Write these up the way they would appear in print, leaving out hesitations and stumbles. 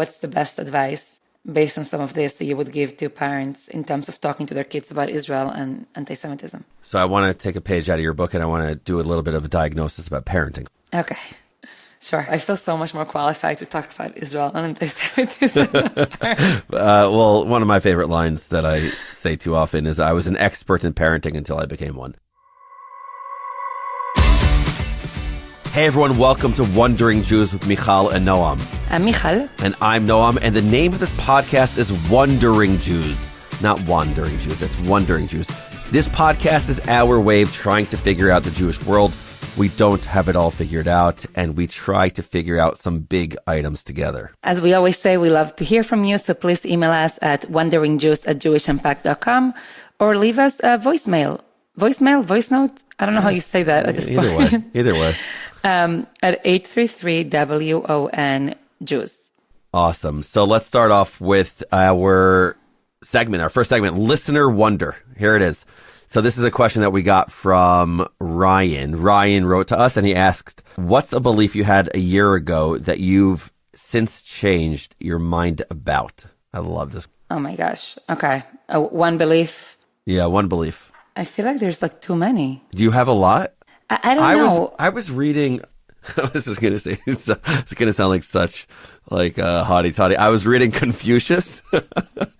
what's the best advice based on some of this that you would give to parents in terms of talking to their kids about Israel and anti-Semitism? So I want to take a page out of your book and I want to do a little bit of a diagnosis about parenting. Okay. Sure. I feel so much more qualified to talk about Israel and anti-Semitism. Well, one of my favorite lines that I say too often is I was an expert in parenting until I became one. Hey everyone, welcome to Wondering Jews with Mijal and Noam. I'm Mijal. And I'm Noam, and the name of this podcast is Wondering Jews. Not Wandering Jews, it's Wondering Jews. This podcast is our way of trying to figure out the Jewish world. We don't have it all figured out, and we try to figure out some big items together. As we always say, we love to hear from you, so please email us at wonderingjews@jewishnpacked.com or leave us a voice note? I don't know how you say that at this point. Either way. At 833-WON Jews. Awesome. So let's start off with our first segment, Listener Wonder. Here it is. So this is a question that we got from Ryan. Ryan wrote to us and he asked, what's a belief you had a year ago that you've since changed your mind about? I love this. Oh my gosh. Okay. One belief. Yeah, one belief. I feel like there's like too many. Do you have a lot? I don't know. I was reading, this is going to say, it's going to sound like such like hotty toddy. I was reading Confucius.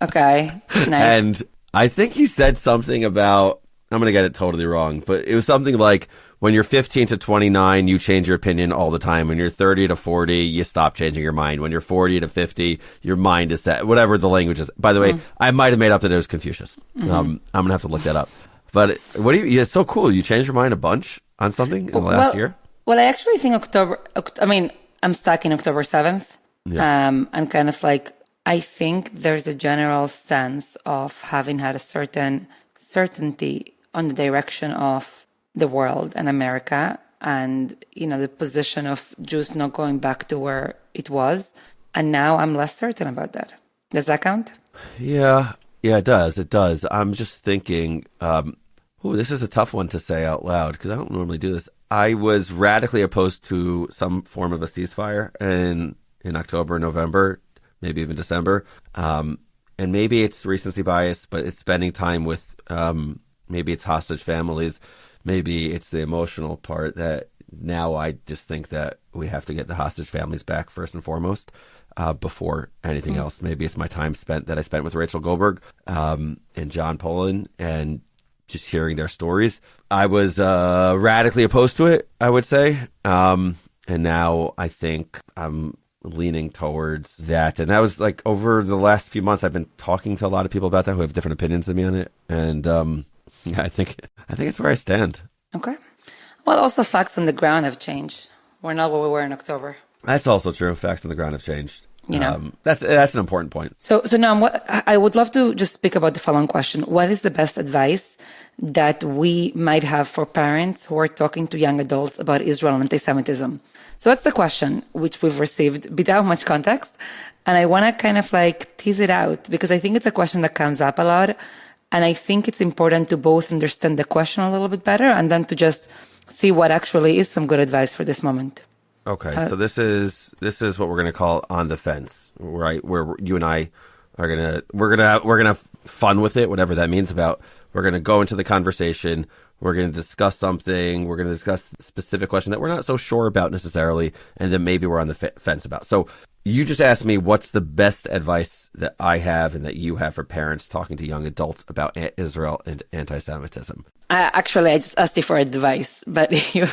Okay. Nice. And I think he said something about, I'm going to get it totally wrong, but it was something like when you're 15 to 29, you change your opinion all the time. When you're 30 to 40, you stop changing your mind. When you're 40 to 50, your mind is set, whatever the language is. By the way, I might have made up that it was Confucius. Mm-hmm. I'm going to have to look that up. But it's so cool. You changed your mind a bunch on something in the last year? Well, I actually think I'm stuck in October 7th. Yeah. And kind of like, I think there's a general sense of having had a certain certainty on the direction of the world and America and, the position of Jews not going back to where it was. And now I'm less certain about that. Does that count? Yeah, it does. It does. I'm just thinking, this is a tough one to say out loud because I don't normally do this. I was radically opposed to some form of a ceasefire in October, November, maybe even December. And maybe it's recency bias, but it's spending time with, maybe it's hostage families. Maybe it's the emotional part that now I just think that we have to get the hostage families back first and foremost, before anything else. Maybe it's my time that I spent with Rachel Goldberg, and John Poland and just hearing their stories. I was radically opposed to it, I would say. And now I think I'm leaning towards that. And that was like over the last few months, I've been talking to a lot of people about that who have different opinions than me on it. And I think it's where I stand. Okay. Well, also facts on the ground have changed. We're not where we were in October. That's also true. Facts on the ground have changed. That's an important point. So now I would love to just speak about the following question. What is the best advice that we might have for parents who are talking to young adults about Israel and anti-Semitism? So that's the question which we've received without much context. And I want to kind of like tease it out because I think it's a question that comes up a lot. And I think it's important to both understand the question a little bit better and then to just see what actually is some good advice for this moment. Okay, so this is what we're going to call on the fence, right? Where you and I are we're gonna have fun with it, whatever that means. We're going to go into the conversation. We're going to discuss something. We're going to discuss a specific question that we're not so sure about necessarily, and then maybe we're on the fence about. So you just asked me what's the best advice that I have and that you have for parents talking to young adults about Israel and anti-Semitism. Actually, I just asked you for advice, but you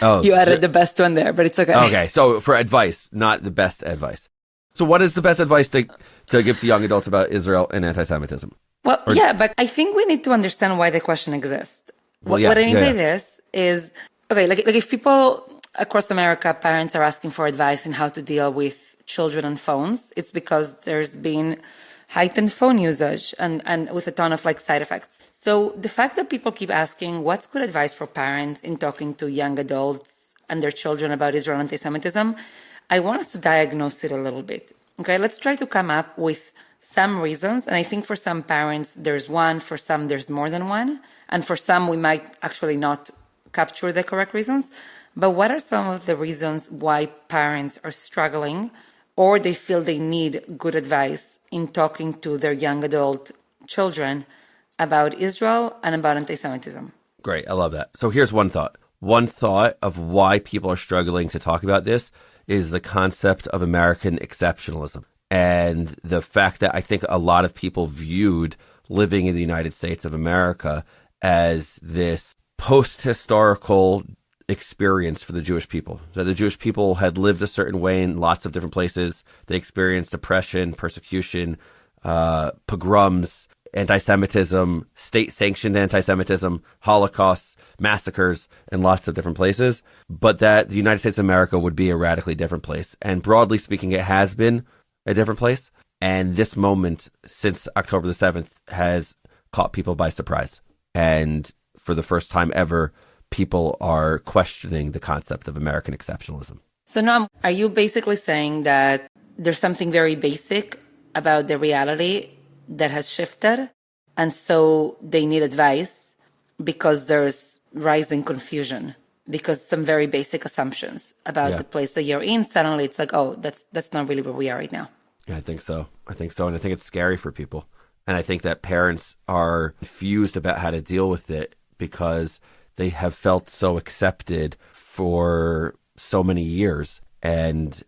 added the best one there, but it's okay. Okay, so for advice, not the best advice. So what is the best advice to give to young adults about Israel and anti-Semitism? Well, but I think we need to understand why the question exists. What I mean by this is, okay, like if people across America, parents are asking for advice on how to deal with children on phones, it's because there's been heightened phone usage and with a ton of like side effects. So the fact that people keep asking what's good advice for parents in talking to young adults and their children about Israel anti-Semitism, I want us to diagnose it a little bit. Okay, let's try to come up with some reasons. And I think for some parents, there's one, for some, there's more than one. And for some, we might actually not capture the correct reasons. But what are some of the reasons why parents are struggling or they feel they need good advice in talking to their young adult children about Israel and about anti-Semitism. Great. I love that. So here's one thought. One thought of why people are struggling to talk about this is the concept of American exceptionalism and the fact that I think a lot of people viewed living in the United States of America as this post-historical experience for the Jewish people. So the Jewish people had lived a certain way in lots of different places. They experienced oppression, persecution, pogroms, anti-Semitism, state-sanctioned anti-Semitism, Holocausts, massacres in lots of different places, but that the United States of America would be a radically different place. And broadly speaking, it has been a different place. And this moment since October the 7th has caught people by surprise. And for the first time ever, people are questioning the concept of American exceptionalism. So Noam, are you basically saying that there's something very basic about the reality that has shifted, and so they need advice because there's rising confusion, because some very basic assumptions about the place that you're in, suddenly it's like, oh, that's not really where we are right now? Yeah, I think so. And I think it's scary for people. And I think that parents are confused about how to deal with it because they have felt so accepted for so many years. And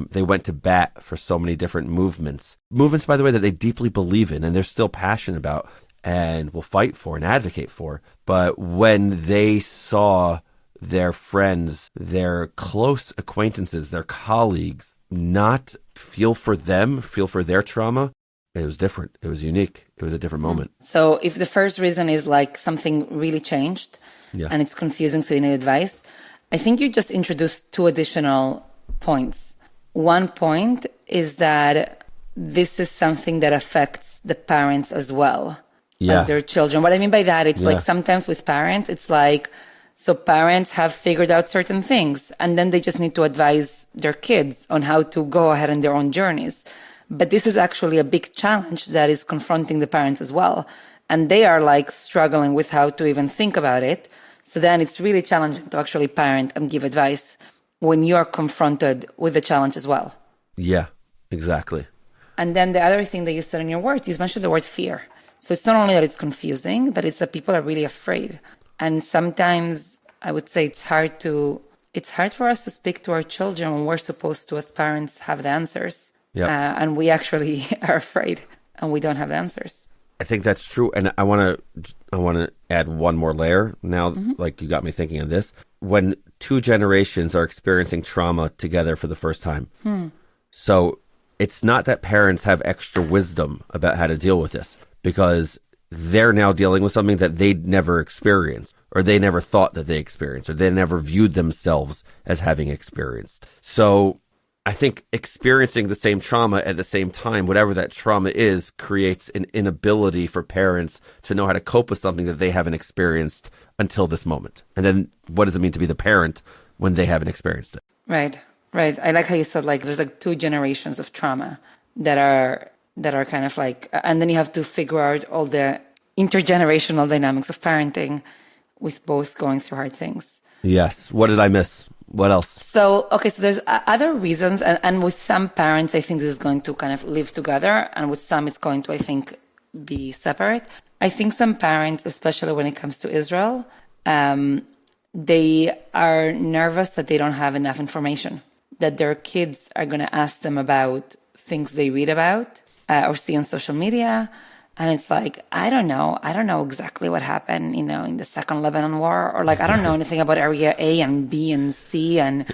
they went to bat for so many different movements. Movements, by the way, that they deeply believe in and they're still passionate about and will fight for and advocate for. But when they saw their friends, their close acquaintances, their colleagues not feel for them, feel for their trauma, it was different. It was unique. It was a different moment. So if the first reason is like something really changed and it's confusing, so you need advice, I think you just introduced two additional points. One point is that this is something that affects the parents as well as their children. What I mean by that, it's like sometimes with parents, it's like, so parents have figured out certain things and then they just need to advise their kids on how to go ahead on their own journeys. But this is actually a big challenge that is confronting the parents as well. And they are like struggling with how to even think about it. So then it's really challenging to actually parent and give advice when you are confronted with the challenge as well. Yeah, exactly. And then the other thing that you said in your words, you mentioned the word fear. So it's not only that it's confusing, but it's that people are really afraid. And sometimes I would say it's hard for us to speak to our children when we're supposed to, as parents, have the answers. And we actually are afraid and we don't have the answers. I think that's true. And I want to add one more layer now, like you got me thinking of this. When two generations are experiencing trauma together for the first time. So it's not that parents have extra wisdom about how to deal with this because they're now dealing with something that they'd never experienced or they never thought that they experienced or they never viewed themselves as having experienced. So I think experiencing the same trauma at the same time, whatever that trauma is, creates an inability for parents to know how to cope with something that they haven't experienced until this moment. And then what does it mean to be the parent when they haven't experienced it? Right. I like how you said, like, there's like two generations of trauma that are kind of like, and then you have to figure out all the intergenerational dynamics of parenting with both going through hard things. Yes. What did I miss? What else? So there's other reasons. And with some parents, I think this is going to kind of live together. And with some, it's going to, I think, be separate. I think some parents, especially when it comes to Israel, they are nervous that they don't have enough information, that their kids are going to ask them about things they read about or see on social media. And it's like, I don't know exactly what happened, in the Second Lebanon War, or like, I don't know anything about Area A and B and C and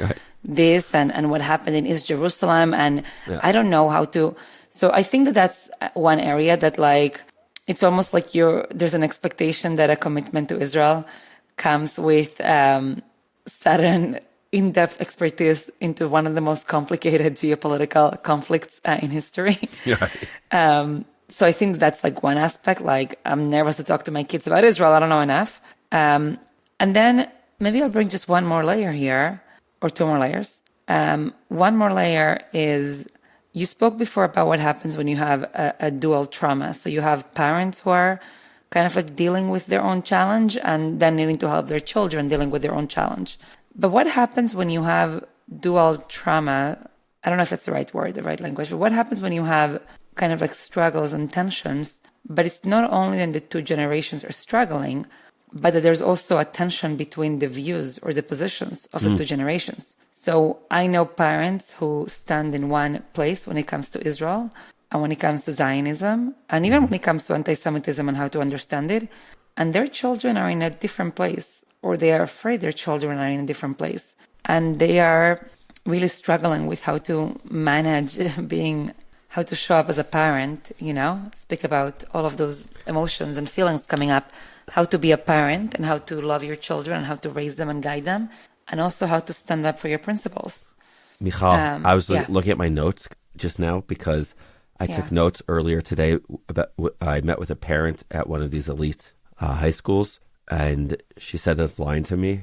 this and what happened in East Jerusalem. And I don't know how to. So I think that that's one area that, like, it's almost like there's an expectation that a commitment to Israel comes with sudden in-depth expertise into one of the most complicated geopolitical conflicts in history. So I think that's like one aspect, like I'm nervous to talk to my kids about Israel. I don't know enough. And then maybe I'll bring just one more layer here, or two more layers. One more layer is, you spoke before about what happens when you have a dual trauma. So you have parents who are kind of like dealing with their own challenge and then needing to help their children dealing with their own challenge. But what happens when you have dual trauma I don't know if it's the right word, the right language, but what happens when you have kind of like struggles and tensions, but it's not only that the two generations are struggling, but that there's also a tension between the views or the positions of the two generations. So I know parents who stand in one place when it comes to Israel and when it comes to Zionism, and even when it comes to anti-Semitism and how to understand it, and their children are in a different place, or they are afraid their children are in a different place. And they are really struggling with how to manage how to show up as a parent, speak about all of those emotions and feelings coming up, how to be a parent and how to love your children and how to raise them and guide them, and also how to stand up for your principles. Mijal, I was looking at my notes just now because I took notes earlier today about I met with a parent at one of these elite high schools, and she said this line to me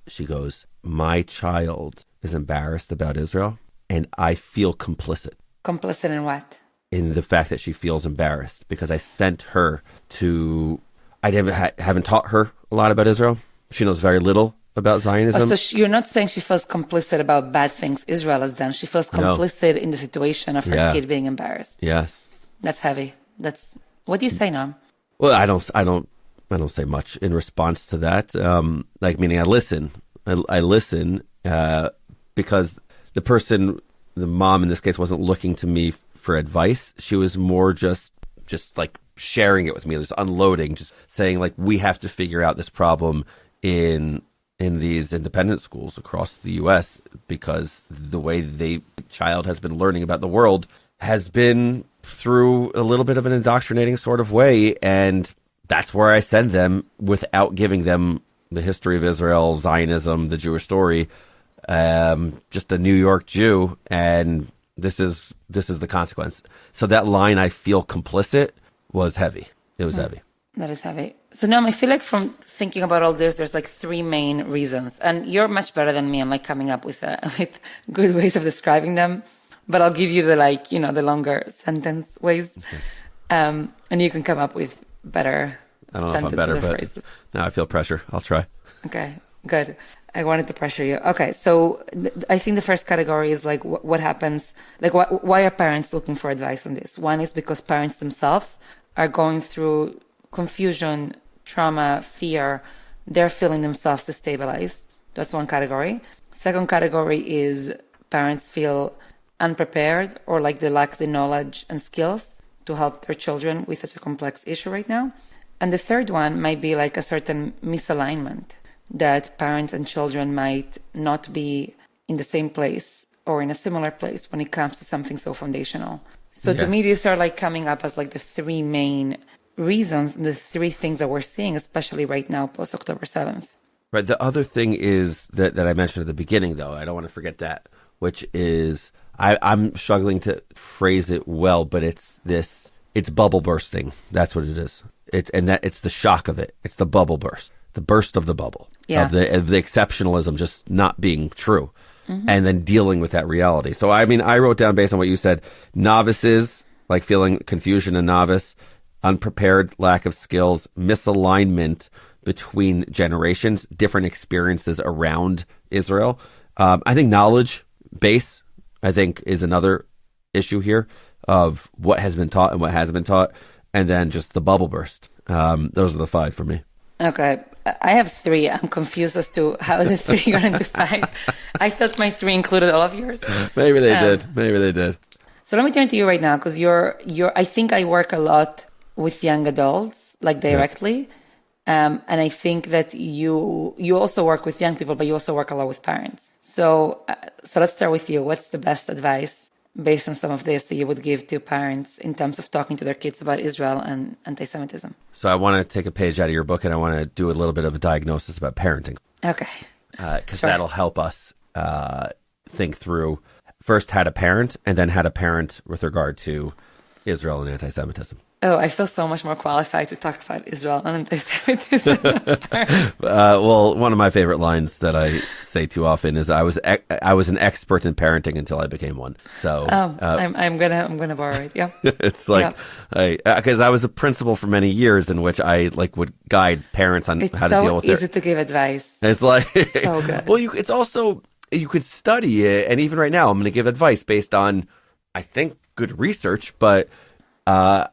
she goes, my child is embarrassed about Israel, and I feel complicit. Complicit in what? In the fact that she feels embarrassed because I sent her to... I haven't taught her a lot about Israel. She knows very little about Zionism. So you're not saying she feels complicit about bad things Israel has done. She feels complicit in the situation of her kid being embarrassed. Yes. That's heavy. What do you say, Noam? Well, I don't say much in response to that. Meaning I listen. I listen because the mom in this case wasn't looking to me for advice. She was more just like sharing it with me, just unloading, just saying like, we have to figure out this problem in these independent schools across the U.S. because the way the child has been learning about the world has been through a little bit of an indoctrinating sort of way, and that's where I send them without giving them the history of Israel, Zionism, the Jewish story, just a New York Jew, and this is the consequence. So that line, I feel complicit, was heavy. It was heavy. That is heavy. So now I feel like from thinking about all this, there's like three main reasons, and you're much better than me. I'm like coming up with good ways of describing them, but I'll give you the longer sentence ways, and you can come up with better. I don't know if I'm better, but now I feel pressure. I'll try. Okay, good. I wanted to pressure you. Okay, so I think the first category is like what happens, like why are parents looking for advice on this? One is because parents themselves are going through confusion, trauma, fear. They're feeling themselves destabilized. That's one category. Second category is parents feel unprepared or like they lack the knowledge and skills to help their children with such a complex issue right now. And the third one might be like a certain misalignment, that parents and children might not be in the same place or in a similar place when it comes to something so foundational. So to me, these are like coming up as like the three main reasons, the three things that we're seeing, especially right now, post October 7th. Right. The other thing is that I mentioned at the beginning, though, I don't want to forget that, which is I'm struggling to phrase it well, but it's bubble bursting. That's what it is. It's the shock of it. It's the bubble burst, the burst of the bubble, of the exceptionalism just not being true, and then dealing with that reality. So, I mean, I wrote down based on what you said, novices, like feeling confusion and novice, unprepared, lack of skills, misalignment between generations, different experiences around Israel. I think knowledge base, is another issue here of what has been taught and what hasn't been taught. And then just the bubble burst. Those are the five for me. Okay. I have three. I'm confused as to how the three got into five. I thought my three included all of yours. Maybe they did. Maybe they did. So let me turn to you right now, because I think I work a lot with young adults, like directly. And I think that you also work with young people, but you also work a lot with parents. So let's start with you. What's the best advice based on some of this that you would give to parents in terms of talking to their kids about Israel and anti-Semitism? So I want to take a page out of your book and I want to do a little bit of a diagnosis about parenting. Okay. Because that'll help us think through first how to parent and then how to parent with regard to Israel and anti-Semitism. Oh, I feel so much more qualified to talk about Israel and anti-Semitism. Well, one of my favorite lines that I say too often is I was an expert in parenting until I became one. So I'm gonna borrow it. Yeah, it's like because I was a principal for many years in which I would guide parents on how to deal with it. It's so easy to give advice. It's like so good. Well, it's also you could study it, and even right now, I'm going to give advice based on, I think, good research, but that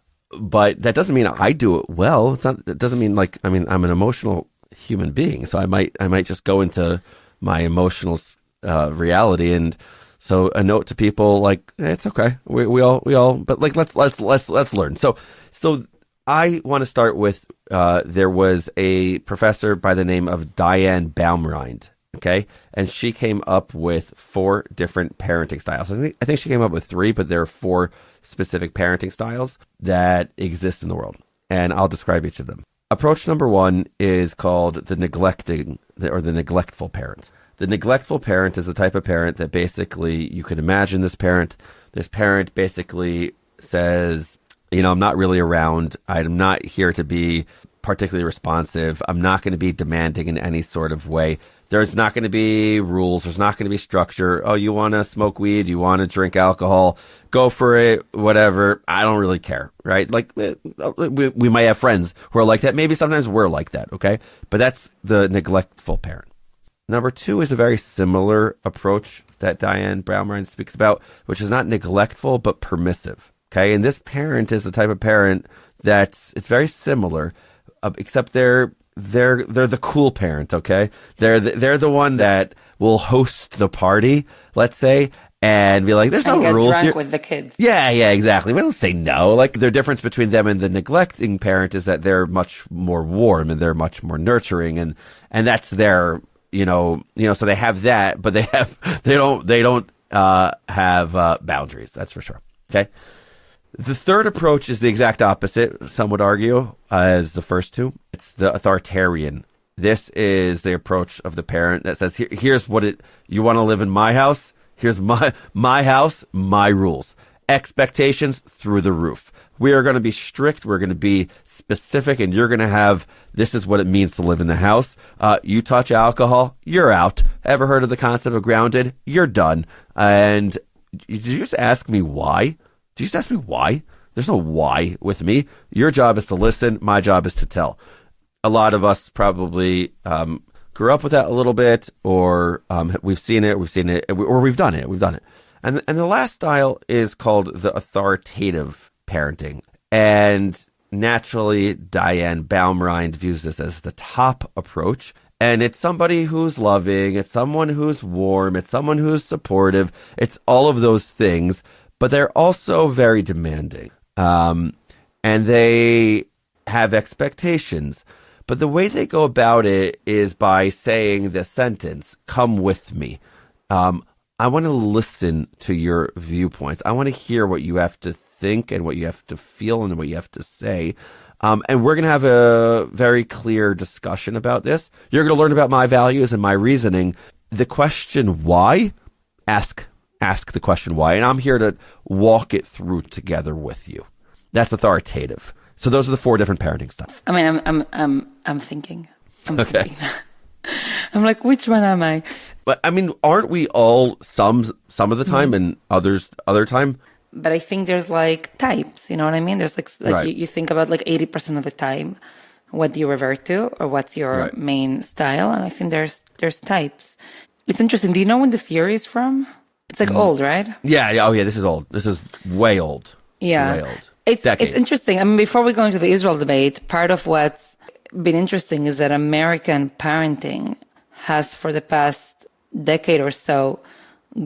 doesn't mean I do it well. It doesn't mean I'm an emotional human being, so I might just go into my emotional reality. And so a note to people like, it's okay, we all, but like let's learn. So I want to start with there was a professor by the name of Diane Baumrind. Okay, and she came up with 4 different parenting styles. I think she came up with 3, but there are 4 specific parenting styles that exist in the world, and I'll describe each of them. Approach number 1 is called the neglectful parent. The neglectful parent is the type of parent that basically you can imagine this parent basically says, I'm not really around. I'm not here to be particularly responsive. I'm not going to be demanding in any sort of way. There's not going to be rules. There's not going to be structure. Oh, you want to smoke weed? You want to drink alcohol? Go for it. Whatever. I don't really care, right? Like we might have friends who are like that. Maybe sometimes we're like that, okay? But that's the neglectful parent. Number 2 is a very similar approach that Diane Baumrind speaks about, which is not neglectful but permissive, okay? And this parent is the type of parent it's very similar, except they're the cool parent, okay? They're the one that will host the party, let's say, and be like, "There's no rules." Get drunk with the kids. Yeah, exactly. We don't say no. Like the difference between them and the neglecting parent is that they're much more warm and they're much more nurturing, and that's their, so they have that, but they don't have boundaries. That's for sure. Okay. The third approach is the exact opposite, some would argue, as the first 2. It's the authoritarian. This is the approach of the parent that says, here's what you want to live in my house? Here's my house, my rules. Expectations through the roof. We are going to be strict. We're going to be specific, and you're going to have, this is what it means to live in the house. You touch alcohol, you're out. Ever heard of the concept of grounded? You're done. And did you just ask me why? Did you just ask me why? There's no why with me. Your job is to listen. My job is to tell. A lot of us probably grew up with that a little bit, or we've seen it, or we've done it. And the last style is called the authoritative parenting. And naturally, Diane Baumrind views this as the top approach. And it's somebody who's loving. It's someone who's warm. It's someone who's supportive. It's all of those things. But they're also very demanding, and they have expectations. But the way they go about it is by saying the sentence, "Come with me." I want to listen to your viewpoints. I want to hear what you have to think and what you have to feel and what you have to say. And we're going to have a very clear discussion about this. You're going to learn about my values and my reasoning. The question why, ask the question why, and I'm here to walk it through together with you. That's authoritative. So those are the 4 different parenting styles. I mean, I'm thinking. Thinking. I'm like, which one am I? But I mean, aren't we all some of the time and other time? But I think there's like types. You know what I mean? There's like right. you think about like 80% of the time, what do you revert to, or what's your main style? And I think there's types. It's interesting. Do you know when the theory is from? It's like old, right? Yeah. Oh, yeah. This is old. This is way old. Yeah. Way old. It's interesting. I mean, before we go into the Israel debate, part of what's been interesting is that American parenting has, for the past decade or so,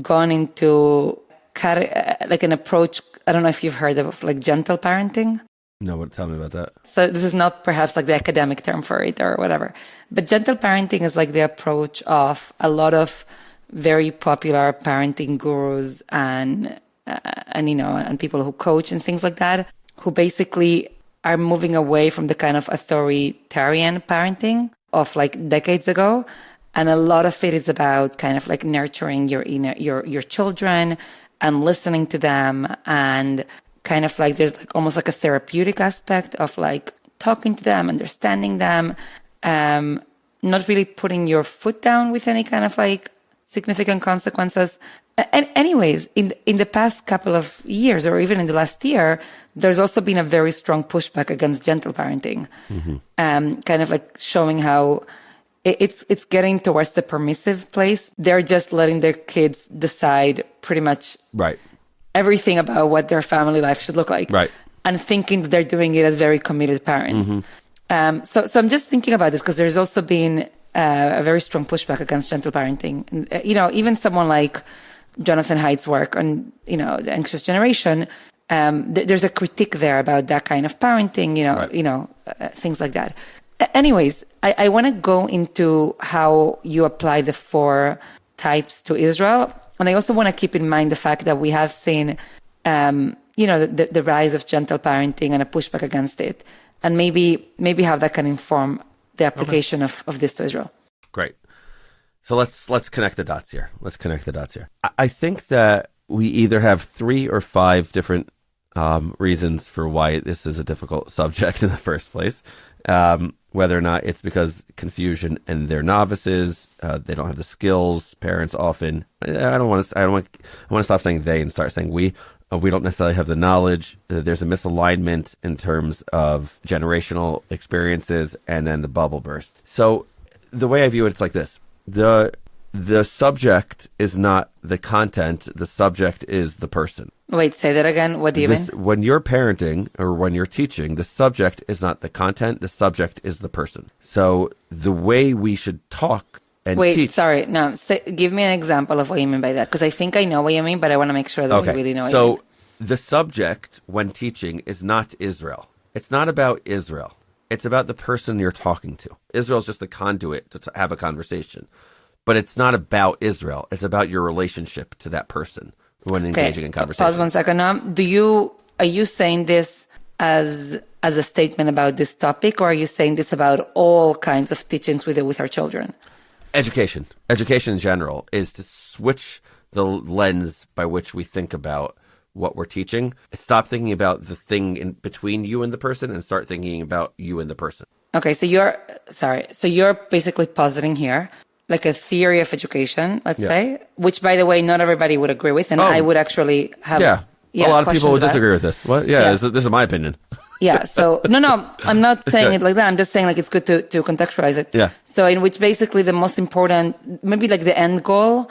gone into like an approach. I don't know if you've heard of like gentle parenting. No, tell me about that. So this is not perhaps like the academic term for it or whatever, but gentle parenting is like the approach of a lot of very popular parenting gurus and people who coach and things like that, who basically are moving away from the kind of authoritarian parenting of like decades ago. And a lot of it is about kind of like nurturing your children and listening to them, and kind of like there's like almost like a therapeutic aspect of like talking to them, understanding them, not really putting your foot down with any kind of like significant consequences. And anyways, in the past couple of years, or even in the last year, there's also been a very strong pushback against gentle parenting, kind of like showing how it's getting towards the permissive place. They're just letting their kids decide pretty much right. everything about what their family life should look like. Right. And thinking that they're doing it as very committed parents. Mm-hmm. So I'm just thinking about this because there's also been a very strong pushback against gentle parenting. And, even someone like Jonathan Haidt's work on, the anxious generation, there's a critique there about that kind of parenting, right. Things like that. Anyways, I want to go into how you apply the 4 types to Israel. And I also want to keep in mind the fact that we have seen, the rise of gentle parenting and a pushback against it. And maybe how that can inform the application of this to Israel. Great. So let's connect the dots here. I think that we either have 3 or 5 different reasons for why this is a difficult subject in the first place. Whether or not it's because confusion and they're novices, they don't have the skills. Parents often. I want to stop saying they and start saying we. We don't necessarily have the knowledge. There's a misalignment in terms of generational experiences, and then the bubble burst. So the way I view it, it's like this: the subject is not the content. The subject is the person. Wait, say that again. What do you mean? When you're parenting or when you're teaching, the subject is not the content. The subject is the person. So the way we should talk and teach. Wait, sorry. No, give me an example of what you mean by that, because I think I know what you mean, but I want to make sure that we really know what you mean. So the subject when teaching is not Israel. It's not about Israel. It's about the person you're talking to. Israel's just the conduit to have a conversation. But it's not about Israel. It's about your relationship to that person when engaging in conversation. Pause 1 second now. Are you saying this as a statement about this topic, or are you saying this about all kinds of teachings we do with our children? Education in general is to switch the lens by which we think about what we're teaching. Stop thinking about the thing in between you and the person and start thinking about you and the person. Okay, so you're basically positing here like a theory of education, let's say, which, by the way, not everybody would agree with, and I would actually have a lot of people would disagree with this. What? Yeah, this is my opinion. Yeah, so no, I'm not saying it like that. I'm just saying like it's good to contextualize it. Yeah. So in which basically the most important, maybe like the end goal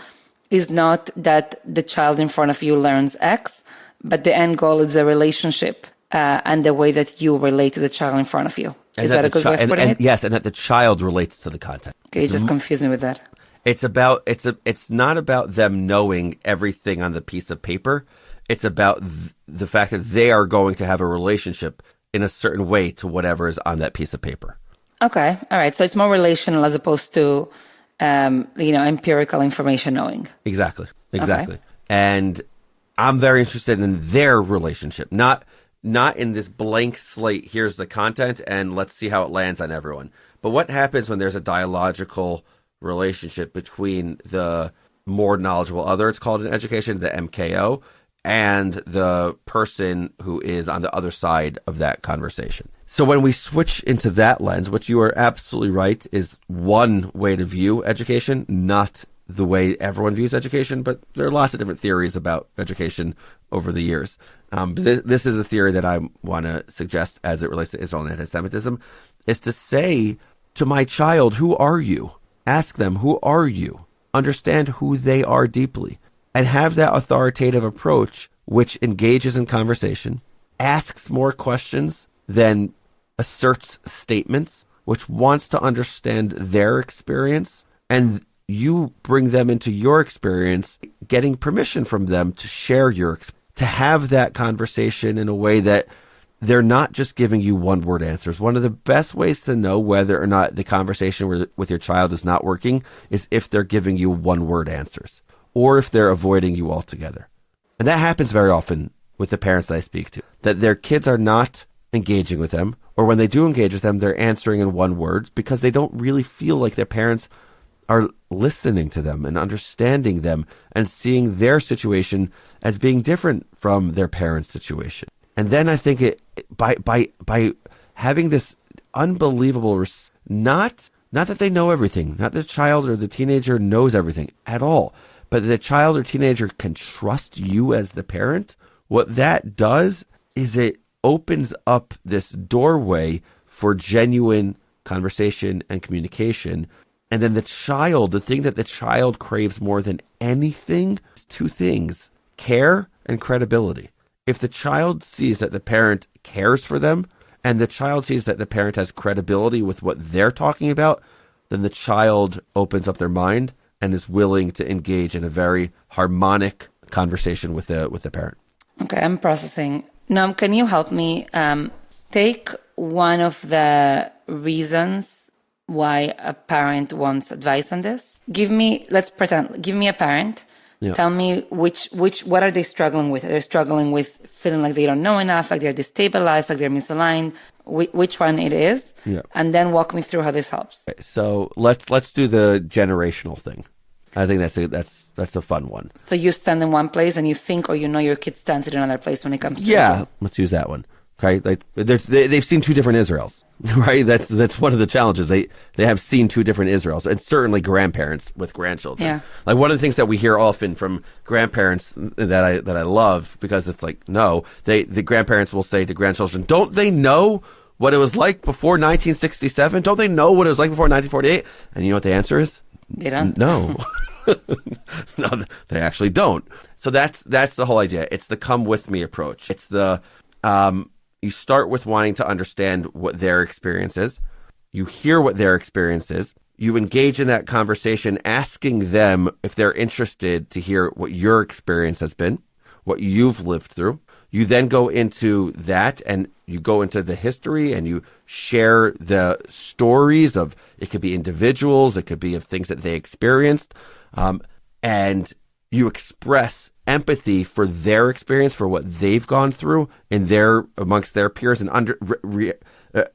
is not that the child in front of you learns X, but the end goal is the relationship and the way that you relate to the child in front of you. Is that a good way of putting it? Yes, and that the child relates to the content. Okay, you just confused me with that. It's not about them knowing everything on the piece of paper. It's about the fact that they are going to have a relationship in a certain way to whatever is on that piece of paper. Okay, all right. So it's more relational as opposed to, empirical information knowing. Exactly. Okay. And I'm very interested in their relationship, not in this blank slate. Here's the content, and let's see how it lands on everyone. But what happens when there's a dialogical relationship between the more knowledgeable other, it's called in education, the MKO, and the person who is on the other side of that conversation. So when we switch into that lens, which you are absolutely right, is one way to view education, not the way everyone views education, but there are lots of different theories about education over the years. This is a theory that I want to suggest as it relates to Israel and antisemitism, is to say to my child, who are you? Ask them, who are you? Understand who they are deeply. And have that authoritative approach, which engages in conversation, asks more questions than asserts statements, which wants to understand their experience, and you bring them into your experience, getting permission from them to share your experience, to have that conversation in a way that they're not just giving you one-word answers. One of the best ways to know whether or not the conversation with your child is not working is if they're giving you one-word answers, or if they're avoiding you altogether. And that happens very often with the parents that I speak to, that their kids are not engaging with them, or when they do engage with them, they're answering in one word because they don't really feel like their parents are listening to them and understanding them and seeing their situation as being different from their parents' situation. And then I think by having this unbelievable, not that they know everything, not the child or the teenager knows everything at all, but the child or teenager can trust you as the parent. What that does is it opens up this doorway for genuine conversation and communication And then the thing that the child craves more than anything is two things: care and credibility. If the child sees that the parent cares for them and the child sees that the parent has credibility with what they're talking about, then the child opens up their mind and is willing to engage in a very harmonic conversation with the parent. Okay, I'm processing. Noam, can you help me take one of the reasons why a parent wants advice on this? Give me a parent. Yeah. Tell me what are they struggling with? Are they struggling with feeling like they don't know enough, like they're destabilized, like they're misaligned? Which one it is? Yeah. And then walk me through how this helps. Okay, so let's do the generational thing. I think that's a fun one. So you stand in one place and you think or you know your kid stands in another place when it comes to Israel. Let's use that one. Okay, they've seen two different Israels, right? That's one of the challenges. They have seen two different Israels, and certainly grandparents with grandchildren. Yeah. Like one of the things that we hear often from grandparents that I love, because it's like, no, the grandparents will say to grandchildren, don't they know what it was like before 1967? Don't they know what it was like before 1948? And you know what the answer is? They don't. No. No, they actually don't. So that's the whole idea. It's the come with me approach. It's the you start with wanting to understand what their experience is. You hear what their experience is. You engage in that conversation, asking them if they're interested to hear what your experience has been, what you've lived through. You then go into that and you go into the history and you share the stories of, it could be individuals, it could be of things that they experienced. And you express empathy for their experience, for what they've gone through amongst their peers, and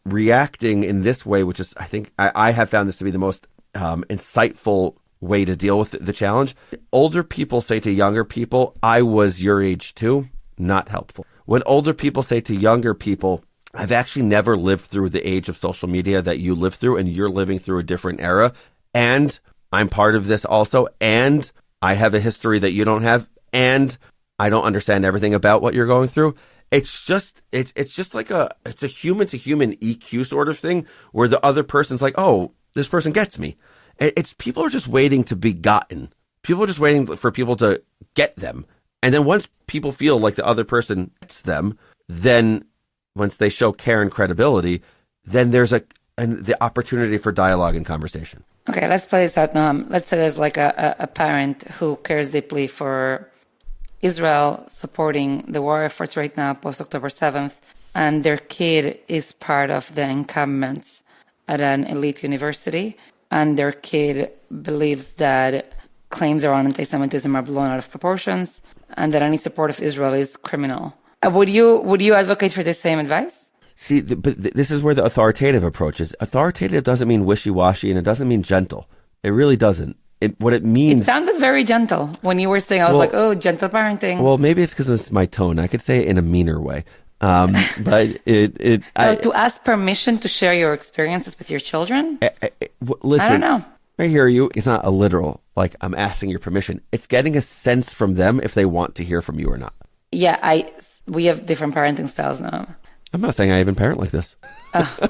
reacting in this way, which is, I think, I have found this to be the most insightful way to deal with the challenge. Older people say to younger people, I was your age too. Not helpful. When older people say to younger people, I've actually never lived through the age of social media that you lived through, and you're living through a different era, and I'm part of this also, and I have a history that you don't have, and I don't understand everything about what you're going through. It's just like it's a human to human EQ sort of thing, where the other person's like, oh, this person gets me. It's people are just waiting to be gotten. People are just waiting for people to get them. And then once people feel like the other person gets them, then once they show care and credibility, then there's the opportunity for dialogue and conversation. Okay, let's play this out now. Let's say there's like a parent who cares deeply for Israel, supporting the war efforts right now, post-October 7th, and their kid is part of the encampments at an elite university, and their kid believes that claims around anti-Semitism are blown out of proportions, and that any support of Israel is criminal. Would you advocate for the same advice? See, but this is where the authoritative approach is. Authoritative doesn't mean wishy-washy, and it doesn't mean gentle. It really doesn't. What it means... It sounded very gentle when you were saying, I was like, oh, gentle parenting. Well, maybe it's because it's my tone. I could say it in a meaner way. But to ask permission to share your experiences with your children? Listen, I don't know. I hear you. It's not a literal, like, I'm asking your permission. It's getting a sense from them if they want to hear from you or not. Yeah, we have different parenting styles now. I'm not saying I even parent like this. Oh,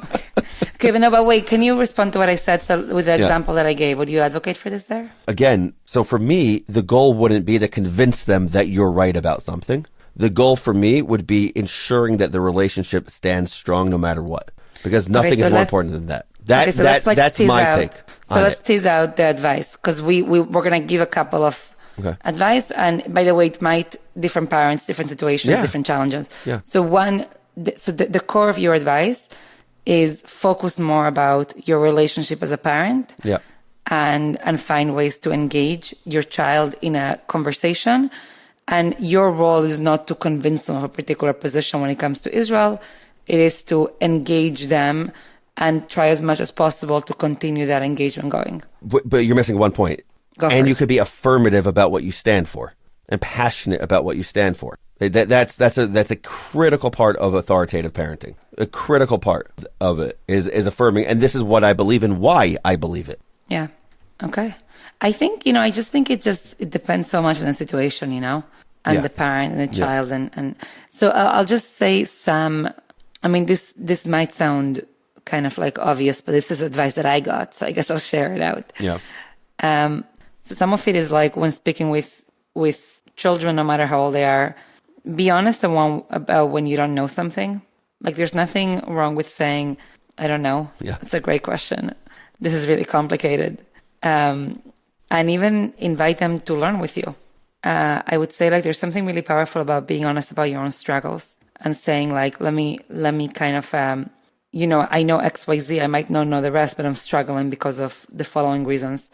okay, but wait, can you respond to what I said with the example that I gave? Would you advocate for this there? Again, so for me, the goal wouldn't be to convince them that you're right about something. The goal for me would be ensuring that the relationship stands strong no matter what. Because nothing is more important than that. That's my take. So let's tease out the advice, because we're going to give a couple of advice. And by the way, it might different parents, different situations, different challenges. Yeah. So the core of your advice is focus more about your relationship as a parent. Yeah. And find ways to engage your child in a conversation. And your role is not to convince them of a particular position when it comes to Israel. It is to engage them and try as much as possible to continue that engagement going. But you're missing one point. You could be affirmative about what you stand for and passionate about what you stand for. That's a critical part of authoritative parenting. A critical part of it is affirming, and this is what I believe and why I believe it. Yeah. Okay. I think, I just think it depends so much on the situation, and the parent and the child. And so I'll just say this might sound kind of like obvious, but this is advice that I got, so I guess I'll share it out. Yeah. So some of it is like when speaking with children, no matter how old they are, be honest about when you don't know something. Like there's nothing wrong with saying, I don't know. Yeah. That's a great question. This is really complicated. And even invite them to learn with you. I would say like there's something really powerful about being honest about your own struggles and saying like, let me kind of, I know XYZ, I might not know the rest, but I'm struggling because of the following reasons.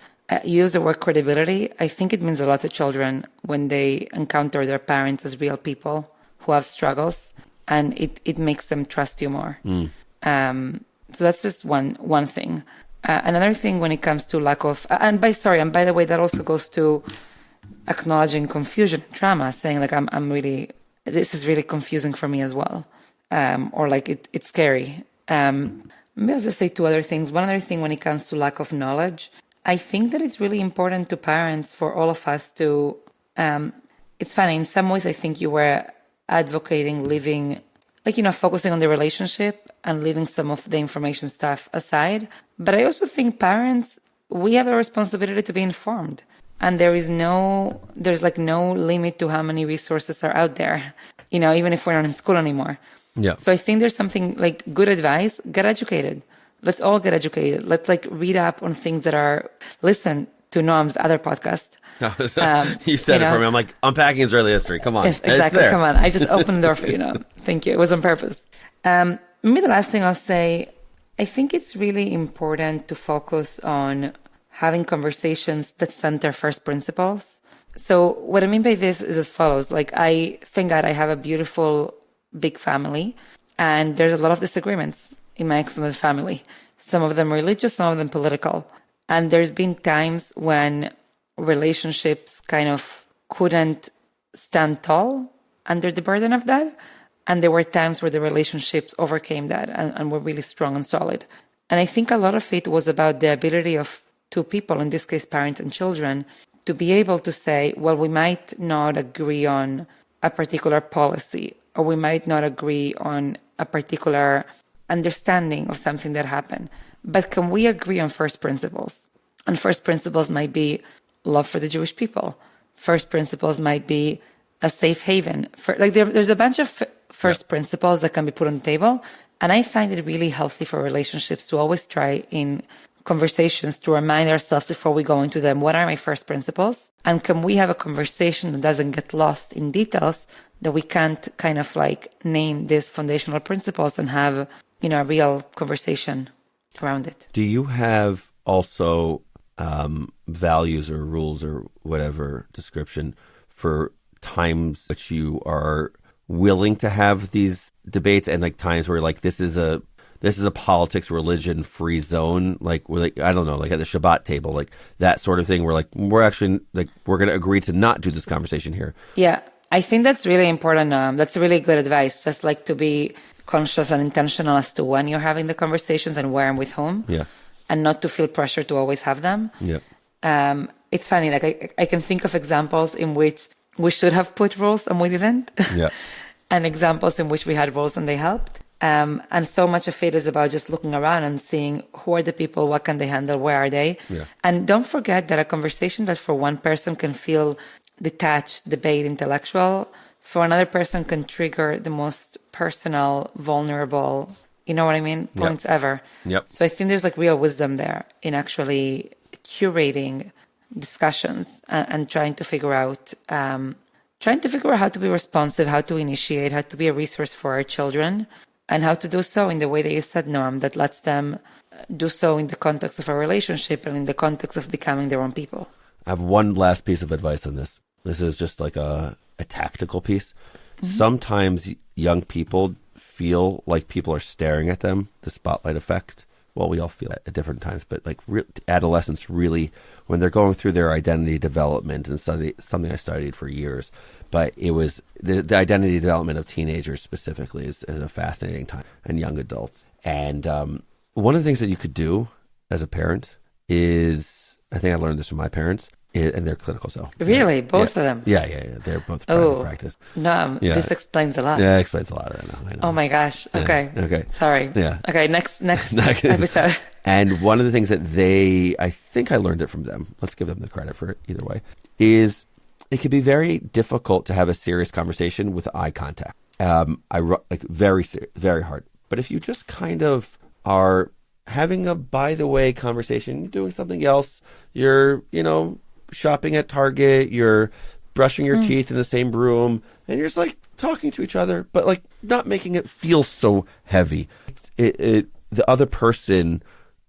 Use the word credibility. I think it means a lot to children when they encounter their parents as real people who have struggles, and it makes them trust you more. So that's just one thing. Another thing when it comes to lack of, and by the way, that also goes to acknowledging confusion and trauma, saying like, this is really confusing for me as well. Or like it's scary. Maybe I'll just say two other things. One other thing when it comes to lack of knowledge, I think that it's really important to parents for all of us to, it's funny, in some ways I think you were advocating leaving, focusing on the relationship and leaving some of the information stuff aside. But I also think parents, we have a responsibility to be informed. And there's no limit to how many resources are out there, even if we're not in school anymore. Yeah. So I think there's something like good advice, get educated. Let's all get educated. Let's read up on things listen to Noam's other podcast. You said it for me. I'm like, unpacking Israeli history. Come on. Yes, exactly. Come on. I just opened the door for you now. Thank you. It was on purpose. Maybe the last thing I'll say, I think it's really important to focus on having conversations that center first principles. So what I mean by this is as follows. Like, thank God I have a beautiful, big family, and there's a lot of disagreements in my extended family. Some of them religious, some of them political. And there's been times when relationships kind of couldn't stand tall under the burden of that. And there were times where the relationships overcame that and were really strong and solid. And I think a lot of it was about the ability of two people, in this case, parents and children, to be able to say, well, we might not agree on a particular policy, or we might not agree on a particular understanding of something that happened. But can we agree on first principles? And first principles might be love for the Jewish people. First principles might be a safe haven. There's a bunch of first principles that can be put on the table. And I find it really healthy for relationships to always try in conversations to remind ourselves before we go into them, what are my first principles? And can we have a conversation that doesn't get lost in details, that we can't kind of name these foundational principles and have, a real conversation around it. Do you have also values or rules or whatever description for times that you are willing to have these debates, and times where this is a politics, religion free zone, I don't know, at the Shabbat table, that sort of thing, where we're actually we're going to agree to not do this conversation here? Yeah, I think that's really important. That's really good advice. Just to be conscious and intentional as to when you're having the conversations and where and with whom. Yeah. And not to feel pressure to always have them. Yeah. It's funny, I can think of examples in which we should have put rules and we didn't. Yeah. And examples in which we had rules and they helped. And so much of it is about just looking around and seeing who are the people, what can they handle, where are they? Yeah. And don't forget that a conversation that for one person can feel detached, debate, intellectual, for another person can trigger the most personal, vulnerable, you know what I mean, points ever. Yep. So I think there's real wisdom there in actually curating discussions and trying to figure out how to be responsive, how to initiate, how to be a resource for our children, and how to do so in the way that you said, Noam, that lets them do so in the context of a relationship and in the context of becoming their own people. I have one last piece of advice on this. This is just a tactical piece. Mm-hmm. Sometimes young people feel like people are staring at them, the spotlight effect. Well, we all feel that at different times, but adolescents really, when they're going through their identity development, and something I studied for years, but it was the identity development of teenagers specifically is a fascinating time, and young adults. And one of the things that you could do as a parent is, I think I learned this from my parents, and they're clinical. So really, both of them. Yeah. They're both private practice. No, this explains a lot. Yeah, it explains a lot. I know. Oh my gosh. Okay. Yeah. Okay. Sorry. Yeah. Okay. Next episode. And one of the things that I think I learned it from them. Let's give them the credit for it either way. Is it can be very difficult to have a serious conversation with eye contact. Very hard. But if you just kind of are having a by the way conversation, you're doing something else, you're, shopping at Target, you're brushing your teeth in the same room, and you're just like talking to each other, but like not making it feel so heavy. The other person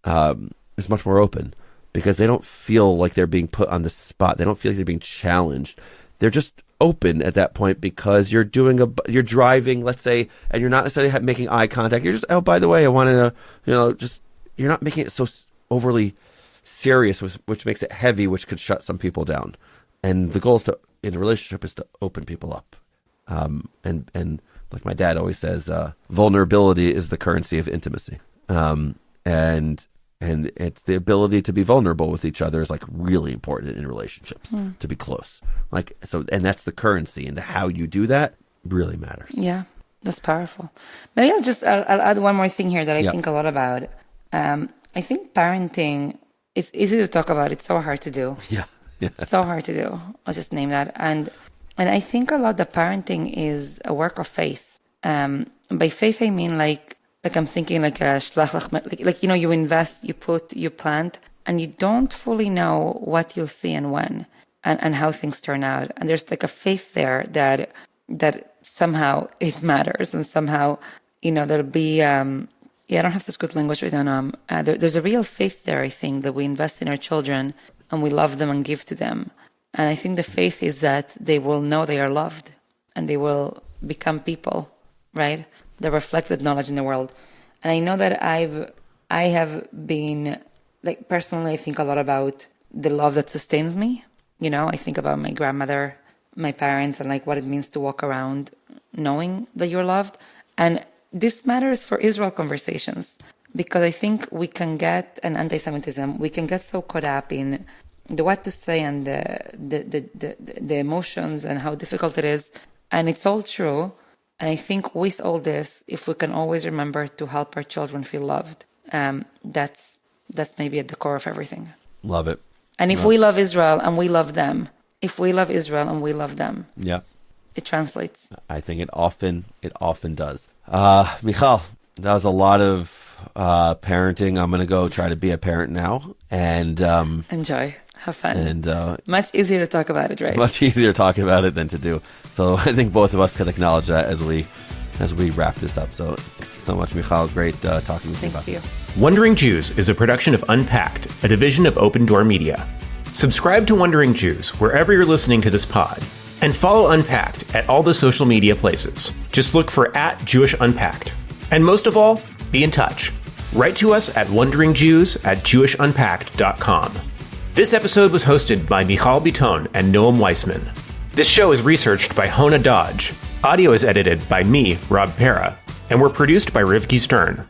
is much more open because they don't feel like they're being put on the spot. They don't feel like they're being challenged. They're just open at that point because you're driving, let's say, and you're not necessarily making eye contact. You're just, oh, by the way, I wanted to, you're not making it so overly serious, which makes it heavy, which could shut some people down. And the goal in a relationship is to open people up. And like my dad always says, vulnerability is the currency of intimacy. And it's the ability to be vulnerable with each other is like really important in relationships, to be close. And that's the currency, and how you do that really matters. Yeah, that's powerful. Maybe I'll add one more thing here that I think a lot about. I think parenting, it's easy to talk about. It's so hard to do. Yeah. So hard to do. I'll just name that. And I think a lot that parenting is a work of faith. By faith, I mean like I'm thinking like a shlach lach, like you invest, you put, you plant, and you don't fully know what you'll see and when, and how things turn out. And there's like a faith there that somehow it matters, and somehow there'll be. I don't have this good language right now. There's a real faith there, I think, that we invest in our children and we love them and give to them. And I think the faith is that they will know they are loved and they will become people, right? That reflect that knowledge in the world. And I know that I have been, like, personally, I think a lot about the love that sustains me. I think about my grandmother, my parents, and like what it means to walk around knowing that you're loved. And this matters for Israel conversations, because I think we can get an anti-Semitism. We can get so caught up in the what to say and the emotions and how difficult it is. And it's all true. And I think with all this, if we can always remember to help our children feel loved, that's maybe at the core of everything. Love it. And if we love Israel and we love them, yeah, it translates. I think it often does. Mijal, that was a lot of parenting. I'm going to go try to be a parent now and enjoy. Have fun. And much easier to talk about it, right? Much easier to talk about it than to do. So I think both of us can acknowledge that as we wrap this up. So thanks so much, Mijal. Great talking with you about this. Wandering Jews is a production of Unpacked, a division of OpenDor Media. Subscribe to Wandering Jews wherever you're listening to this pod, and follow Unpacked at all the social media places. Just look for @JewishUnpacked. And most of all, be in touch. Write to us at wonderingjews@jewishunpacked.com. This episode was hosted by Michal Biton and Noam Weissman. This show is researched by Hona Dodge. Audio is edited by me, Rob Pera, and we're produced by Rivki Stern.